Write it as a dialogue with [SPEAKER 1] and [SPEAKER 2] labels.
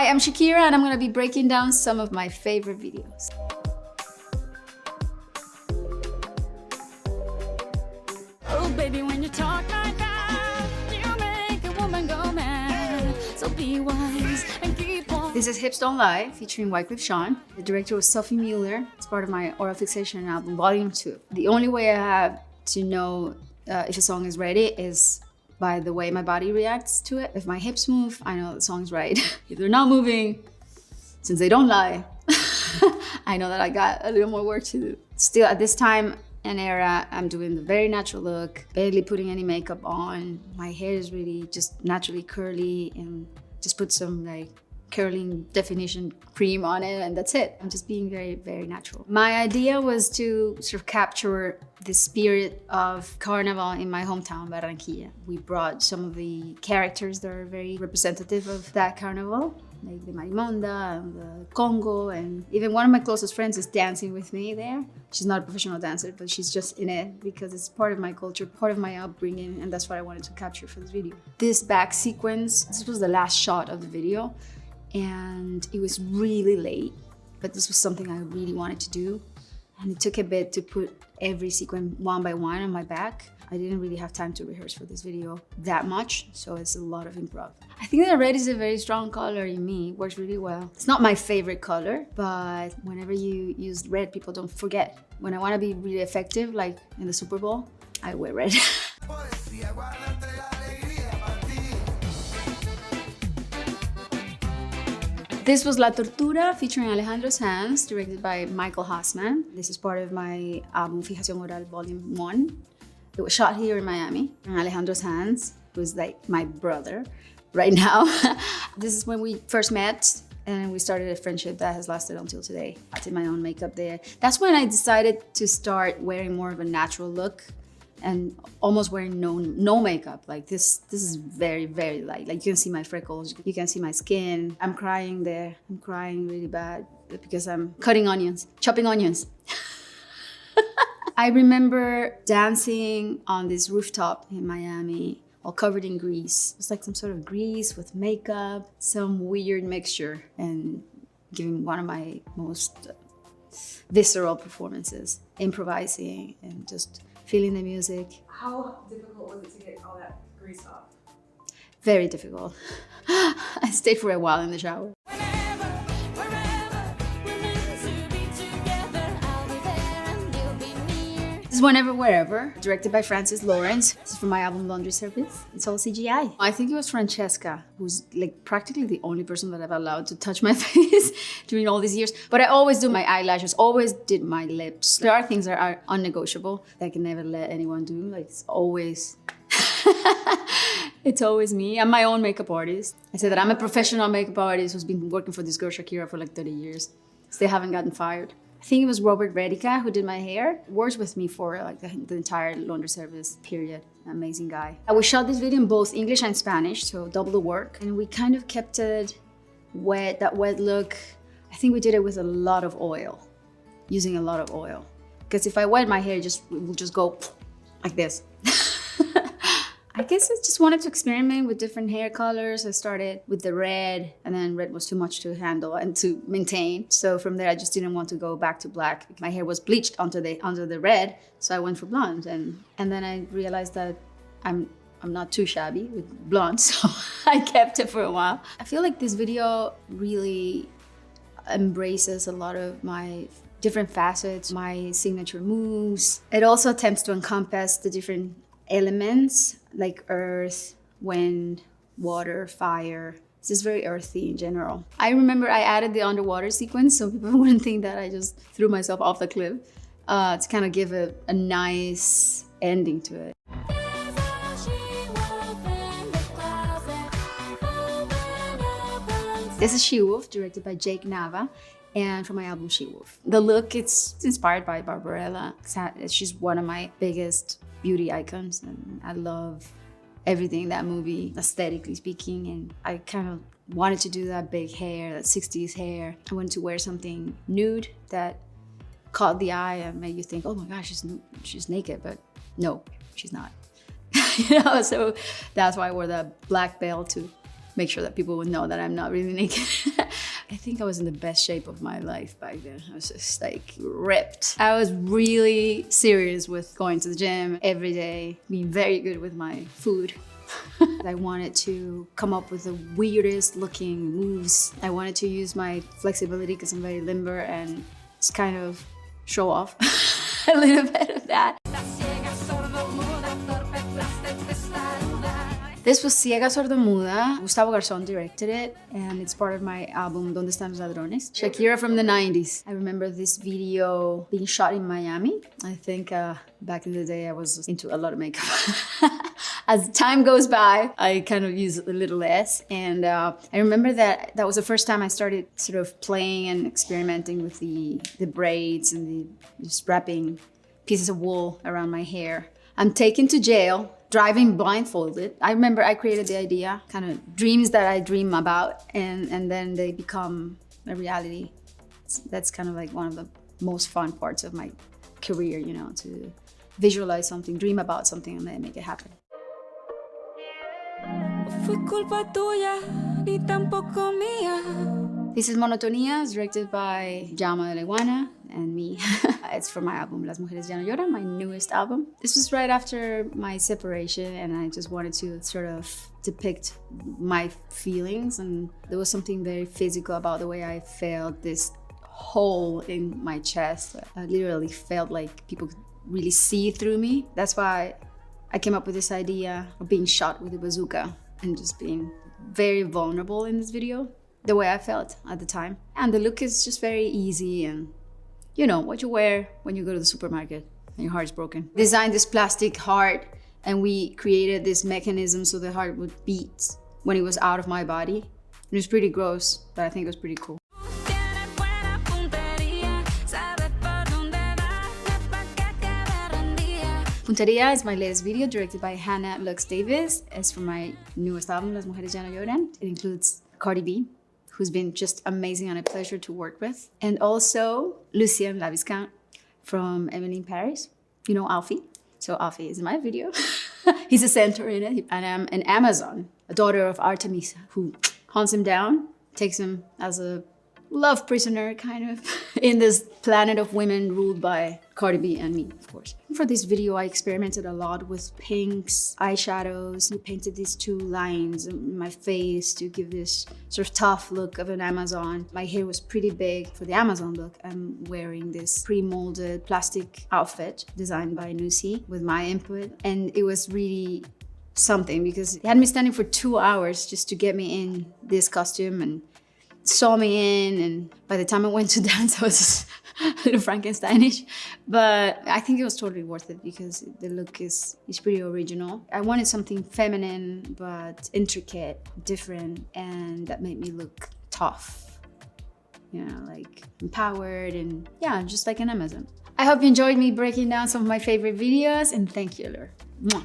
[SPEAKER 1] I'm Shakira and I'm gonna be breaking down some of my favorite videos.
[SPEAKER 2] Oh baby, when you talk like that, you make a woman go mad. So be wise and keep on.
[SPEAKER 1] This is Hips Don't Lie, featuring Wyclef Jean. The director was Sophie Muller. It's part of my Oral Fixation album, Volume 2. The only way I have to know if a song is ready is by the way my body reacts to it. If my hips move, I know the song's right. If they're not moving, since they don't lie, I know that I got a little more work to do. Still, at this time and era, I'm doing the very natural look, barely putting any makeup on. My hair is really just naturally curly and just put some like curling definition cream on it, and that's it. I'm just being very, very natural. My idea was to sort of capture the spirit of Carnival in my hometown, Barranquilla. We brought some of the characters that are very representative of that carnival, like the Marimonda and the Congo, and even one of my closest friends is dancing with me there. She's not a professional dancer, but she's just in it because it's part of my culture, part of my upbringing, and that's what I wanted to capture for this video. This back sequence, this was the last shot of the video, and it was really late, but this was something I really wanted to do. And it took a bit to put every sequence one by one on my back. I didn't really have time to rehearse for this video that much, so it's a lot of improv. I think that red is a very strong color in me. It works really well. It's not my favorite color, but whenever you use red, people don't forget. When I want to be really effective, like in the Super Bowl, I wear red. This was La Tortura featuring Alejandro Sanz, directed by Michael Hassman. This is part of my album Fijación Oral Volume 1. It was shot here in Miami. And Alejandro Sanz, who's like my brother right now. This is when we first met and we started a friendship that has lasted until today. I did my own makeup there. That's when I decided to start wearing more of a natural look and almost wearing no makeup. Like this is very, very light. Like you can see my freckles, you can see my skin. I'm crying there. I'm crying really bad because I'm chopping onions. I remember dancing on this rooftop in Miami, all covered in grease. It was like some sort of grease with makeup, some weird mixture, and giving one of my most visceral performances, improvising and just feeling the music.
[SPEAKER 3] How difficult was it to get all that grease off?
[SPEAKER 1] Very difficult. I stayed for a while in the shower.
[SPEAKER 2] Whenever, wherever, we're meant to be together. I'll be there and you'll be near.
[SPEAKER 1] This is Whenever, Wherever, directed by Francis Lawrence. This is from my album Laundry Service. It's all CGI. I think it was Francesca, who's like practically the only person that I've allowed to touch my face during all these years. But I always do my eyelashes, always did my lips. There are things that are unnegotiable that I can never let anyone do. Like it's always, it's always me. I'm my own makeup artist. I say that I'm a professional makeup artist who's been working for this girl Shakira for like 30 years. Still haven't gotten fired. I think it was Robert Redica who did my hair. Worked with me for like the entire Laundry Service period. Amazing guy. We shot this video in both English and Spanish, so double the work. And we kind of kept it wet, that wet look. I think we did it with a lot of oil, using a lot of oil. Because if I wet my hair, it will just go like this. I guess I just wanted to experiment with different hair colors. I started with the red, and then red was too much to handle and to maintain. So from there, I just didn't want to go back to black. My hair was bleached onto the red, so I went for blonde. And then I realized that I'm not too shabby with blonde, so I kept it for a while. I feel like this video really embraces a lot of my different facets, my signature moves. It also attempts to encompass the different elements like earth, wind, water, fire. It's just very earthy in general. I remember I added the underwater sequence so people wouldn't think that I just threw myself off the cliff to kind of give a nice ending to it. This is She Wolf, directed by Jake Nava, and from my album She Wolf. The look, it's inspired by Barbarella. She's one of my biggest beauty icons, and I love everything in that movie, aesthetically speaking, and I kind of wanted to do that big hair, that 60s hair. I wanted to wear something nude that caught the eye and made you think, oh my gosh, she's naked, but no, she's not. So that's why I wore that black belt to make sure that people would know that I'm not really naked. I think I was in the best shape of my life back then. I was just like ripped. I was really serious with going to the gym every day, being very good with my food. I wanted to come up with the weirdest looking moves. I wanted to use my flexibility because I'm very limber and just kind of show off a little bit of that. This was Ciega Sordomuda. Gustavo Garzón directed it, and it's part of my album Donde Están los Ladrones? Shakira from the 90s. I remember this video being shot in Miami. I think back in the day I was into a lot of makeup. As time goes by, I kind of use a little less. And I remember that was the first time I started sort of playing and experimenting with the braids and just wrapping pieces of wool around my hair. I'm taken to jail, driving blindfolded. I remember I created the idea, kind of dreams that I dream about, and then they become a reality. That's kind of like one of the most fun parts of my career, you know, to visualize something, dream about something, and then make it happen. This is Monotonía, it's directed by Jaume de la Iguana and me. It's from my album Las Mujeres Ya No Lloran, my newest album. This was right after my separation, and I just wanted to sort of depict my feelings, and there was something very physical about the way I felt this hole in my chest. I literally felt like people could really see through me. That's why I came up with this idea of being shot with a bazooka and just being very vulnerable in this video, the way I felt at the time. And the look is just very easy, and you know, what you wear when you go to the supermarket and your heart is broken. Designed this plastic heart, and we created this mechanism so the heart would beat when it was out of my body. It was pretty gross, but I think it was pretty cool. Punteria is my latest video, directed by Hannah Lux Davis. It's from my newest album, Las Mujeres Ya No Lloran. It includes Cardi B, who's been just amazing and a pleasure to work with. And also Lucien Laviscount from Emily in Paris. You know Alfie. So Alfie is in my video. He's a center in it. And I'm an Amazon, a daughter of Artemisa, who hunts him down, takes him as a love prisoner, kind of, in this planet of women ruled by Cardi B and me, of course. For this video, I experimented a lot with pinks, eyeshadows. I painted these two lines in my face to give this sort of tough look of an Amazon. My hair was pretty big for the Amazon look. I'm wearing this pre-molded plastic outfit designed by Nusi with my input. And it was really something because it had me standing for 2 hours just to get me in this costume, and saw me in, and by the time I went to dance, I was a little Frankensteinish, but I think it was totally worth it because the look is pretty original. I wanted something feminine, but intricate, different, and that made me look tough, you know, like empowered, and yeah, just like an Amazon. I hope you enjoyed me breaking down some of my favorite videos, and thank you, Allure. Mwah.